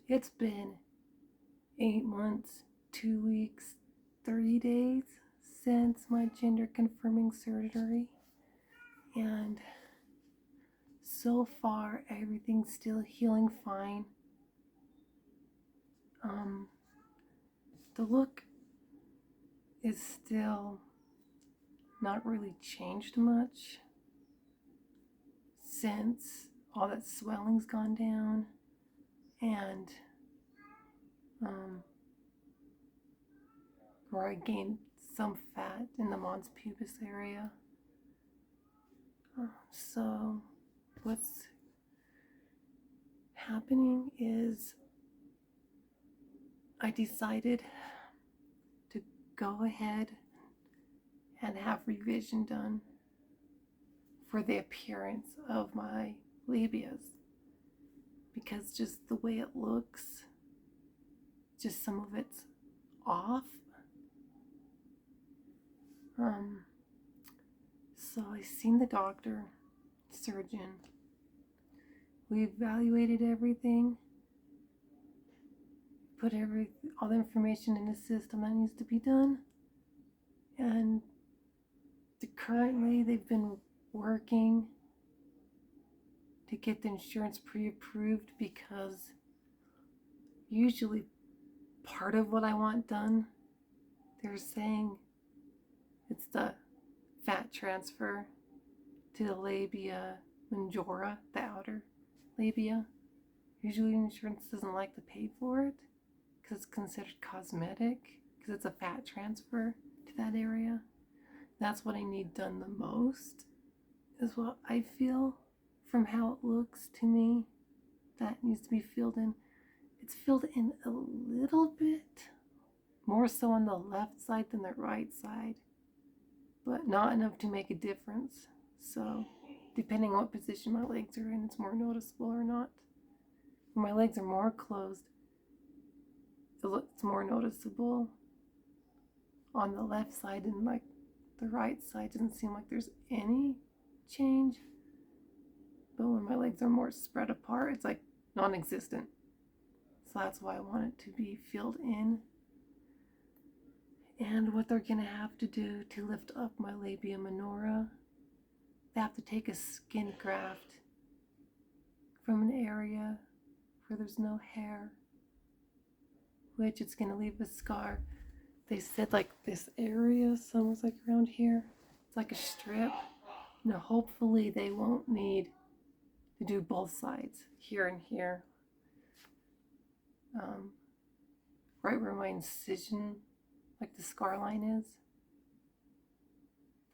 It's been 8 months, 2 weeks, 30 days since my gender confirming surgery, and so far everything's still healing fine. The look is still not really changed much since all that swelling's gone down, and where I gained some fat in the mons pubis area. So what's happening is I decided to go ahead and have revision done for the appearance of my labias, because just the way it looks, just some of it's off. So I seen the doctor, surgeon. We evaluated everything, put all the information in the system that needs to be done, and currently they've been working to get the insurance pre-approved, because usually part of what I want done, they're saying it's the fat transfer to the labia majora, the outer labia. Usually insurance doesn't like to pay for it because it's considered cosmetic, because it's a fat transfer to that area. That's what I need done the most, is what I feel from how it looks to me. That needs to be filled in. It's filled in a little bit, more so on the left side than the right side, but not enough to make a difference. So depending on what position my legs are in, it's more noticeable or not. When my legs are more closed, it's more noticeable on the left side, and like the right side doesn't seem like there's any change. But when my legs are more spread apart, it's like non-existent. So that's why I want it to be filled in. And what they're gonna have to do to lift up my labia minora, they have to take a skin graft from an area where there's no hair, which it's gonna leave a scar. They said like this area, so almost like around here, it's like a strip. Now hopefully they won't need to do both sides, here and here. Right where my incision, like the scar line is,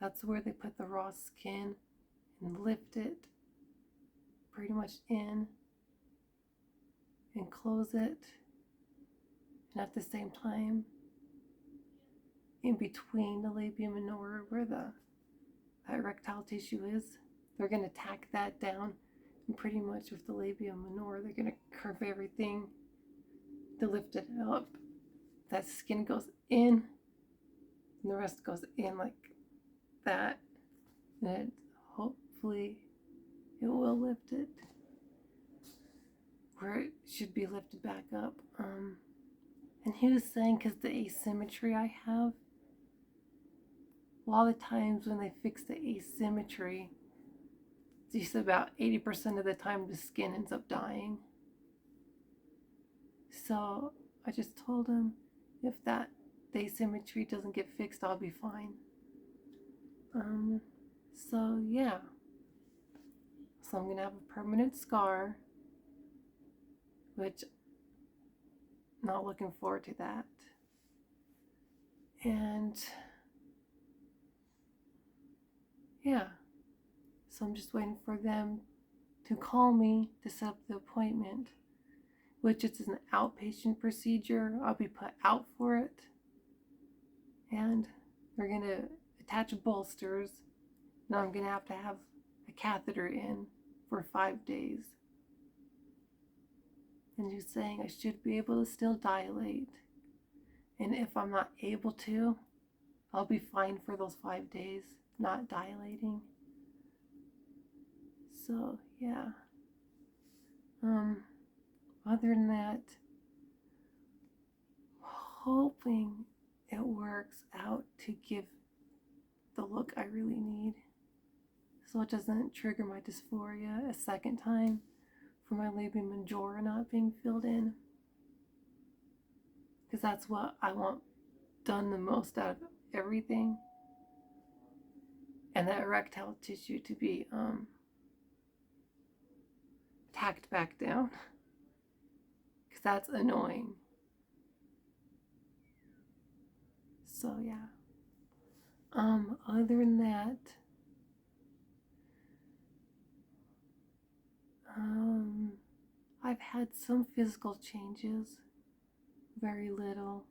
that's where they put the raw skin and lift it pretty much in and close it. And at the same time, in between the labia minora, where that erectile tissue is, they're going to tack that down, and pretty much with the labia minora, they're going to curve everything to lift it up. That skin goes in, and the rest goes in like that, and hopefully it will lift it where it should be lifted back up. And he was saying, because the asymmetry I have, a lot of times when they fix the asymmetry, just about 80% of the time the skin ends up dying. So I just told him, if the asymmetry doesn't get fixed, I'll be fine. So yeah. So I'm gonna have a permanent scar, which not looking forward to that. And yeah, so I'm just waiting for them to call me to set up the appointment, which is an outpatient procedure. I'll be put out for it, and they're gonna attach bolsters. Now I'm gonna have to have a catheter in for 5 days. And he's saying I should be able to still dilate. And if I'm not able to, I'll be fine for those 5 days, not dilating. So yeah. Other than that, hoping it works out to give the look I really need, so it doesn't trigger my dysphoria a second time for my labia majora not being filled in, because that's what I want done the most out of everything, and that erectile tissue to be tacked back down, because that's annoying. So yeah. Other than that, I've had some physical changes, very little.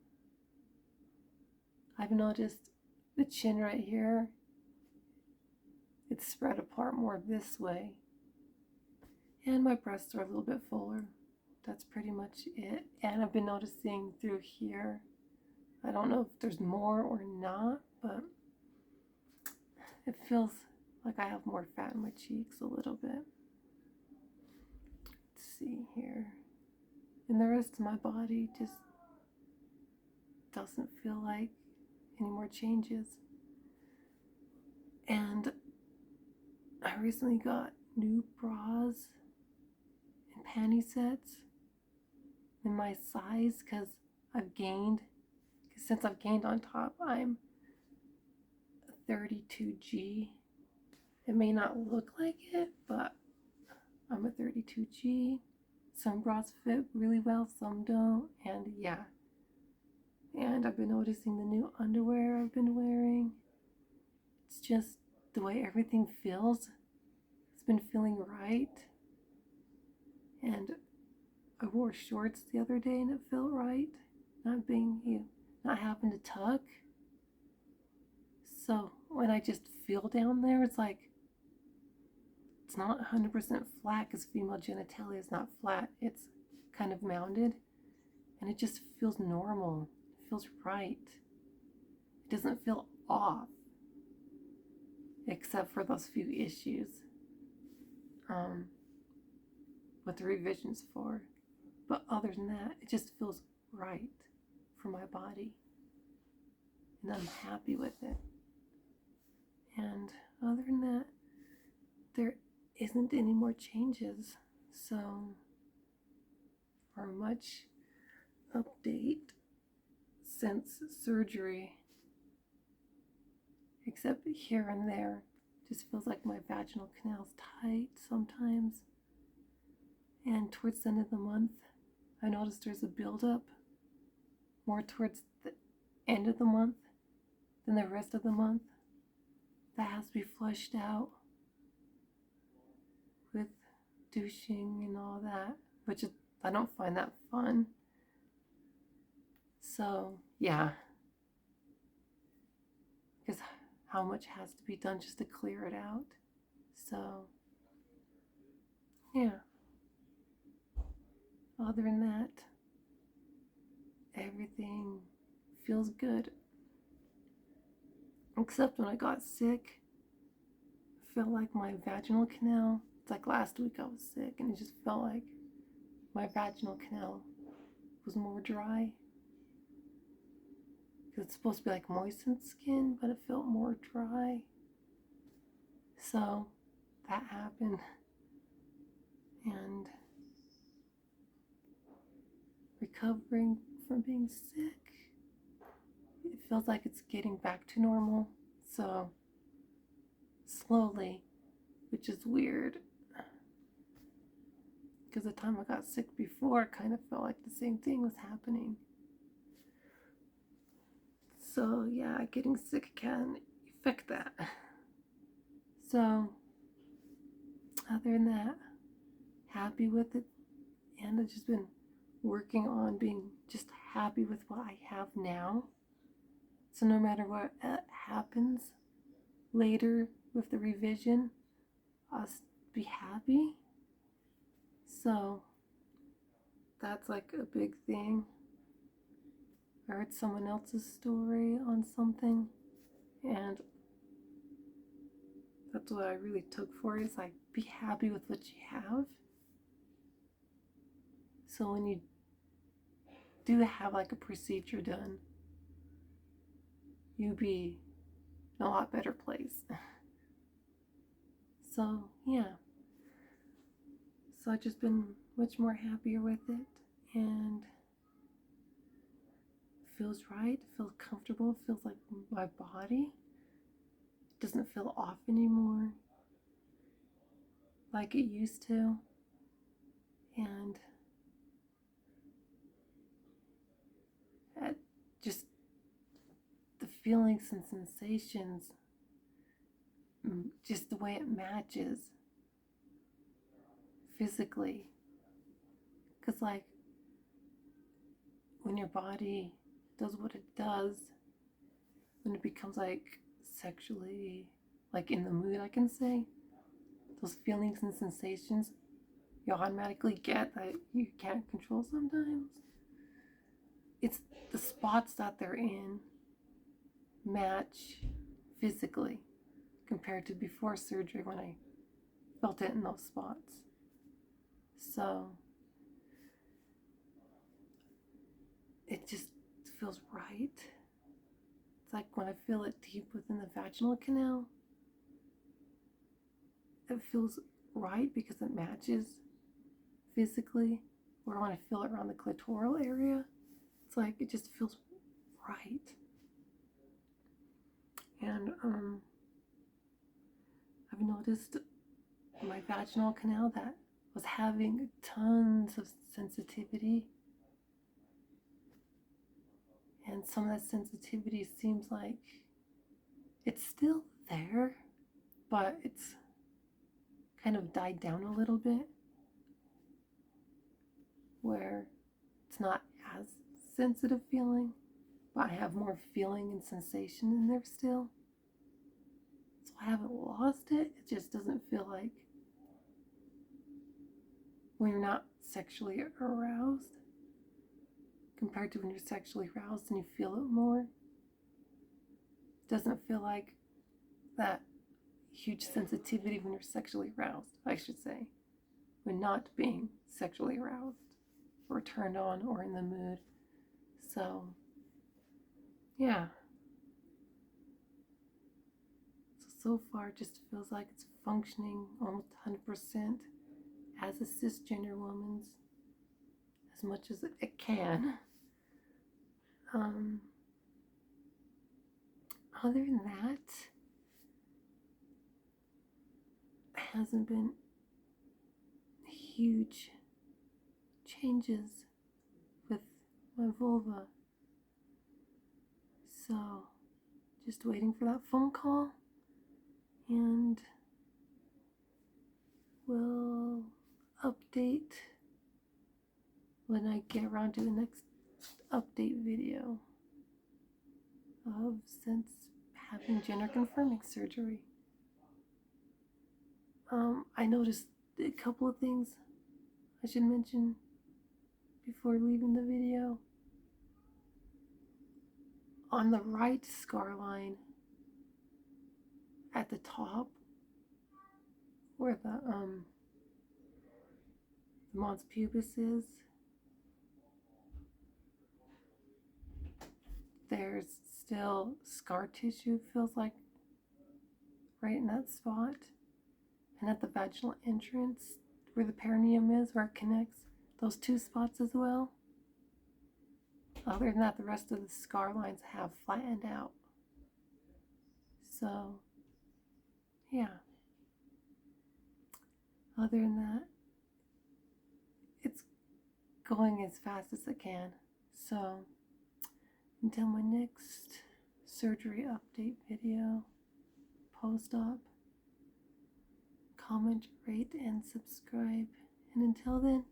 I've noticed the chin right here, it's spread apart more this way, and my breasts are a little bit fuller. That's pretty much it. And I've been noticing through here, I don't know if there's more or not, but it feels like I have more fat in my cheeks a little bit. Let's see here. And the rest of my body just doesn't feel like any more changes. And I recently got new bras and panty sets in my size because I've gained. Since I've gained on top, I'm a 32G. It may not look like it, but I'm a 32G. Some bras fit really well, some don't, and yeah. And I've been noticing the new underwear I've been wearing. It's just the way everything feels. It's been feeling right. And I wore shorts the other day and it felt right. Not having to tuck. So when I just feel down there, it's like, it's not 100% flat because female genitalia is not flat. It's kind of mounded. And it just feels normal. It feels right. It doesn't feel off. Except for those few issues with the revisions for. But other than that, it just feels right for my body. And I'm happy with it. And other than that, there isn't any more changes. So, or much update since surgery. Except here and there. Just feels like my vaginal canal's tight sometimes. And towards the end of the month, I noticed there's a buildup more towards the end of the month than the rest of the month. That has to be flushed out with douching and all that, which I don't find that fun. So, yeah. Because how much has to be done just to clear it out. So, yeah. Other than that, everything feels good. Except when I got sick, I felt like my vaginal canal, it's like last week I was sick and it just felt like my vaginal canal was more dry. Because it's supposed to be like moistened skin, but it felt more dry. So that happened. And recovering from being sick, it feels like it's getting back to normal. So slowly, which is weird. Because the time I got sick before, it kind of felt like the same thing was happening. So yeah, getting sick can affect that. So other than that, happy with it. And I've just been working on being just happy with what I have now. So no matter what happens later with the revision, I'll be happy. So that's like a big thing. I heard someone else's story on something, and that's what I really took for it, is like, be happy with what you have. So when you do have like a procedure done, you'd be in a lot better place. So yeah, so I've just been much more happier with it, and it feels right, it feels comfortable, it feels like my body. It doesn't feel off anymore like it used to. And just the feelings and sensations, just the way it matches physically. Because, like, when your body does what it does, when it becomes like sexually, like in the mood, I can say, those feelings and sensations you automatically get that you can't control sometimes. It's the spots that they're in match physically compared to before surgery when I felt it in those spots. So it just feels right. It's like when I feel it deep within the vaginal canal, it feels right because it matches physically. Or when I feel it around the clitoral area, it's like it just feels right. And I've noticed my vaginal canal that was having tons of sensitivity, and some of that sensitivity seems like it's still there, but it's kind of died down a little bit, where it's not as sensitive feeling, but I have more feeling and sensation in there still. So I haven't lost it. It just doesn't feel like when you're not sexually aroused compared to when you're sexually aroused and you feel it more. It doesn't feel like that huge sensitivity when you're sexually aroused, I should say, when not being sexually aroused or turned on or in the mood. Yeah. So far it just feels like it's functioning almost 100% as a cisgender woman's, as much as it can. Other than that, hasn't been huge changes with my vulva. So, just waiting for that phone call, and we'll update when I get around to the next update video of since having gender confirming surgery. I noticed a couple of things I should mention before leaving the video. On the right scar line at the top, where the mons pubis is, there's still scar tissue, feels like, right in that spot. And at the vaginal entrance, where the perineum is, where it connects, those two spots as well. Other than that, the rest of the scar lines have flattened out. So, yeah. Other than that, it's going as fast as it can. So, until my next surgery update video, post-op, comment, rate, and subscribe. And until then,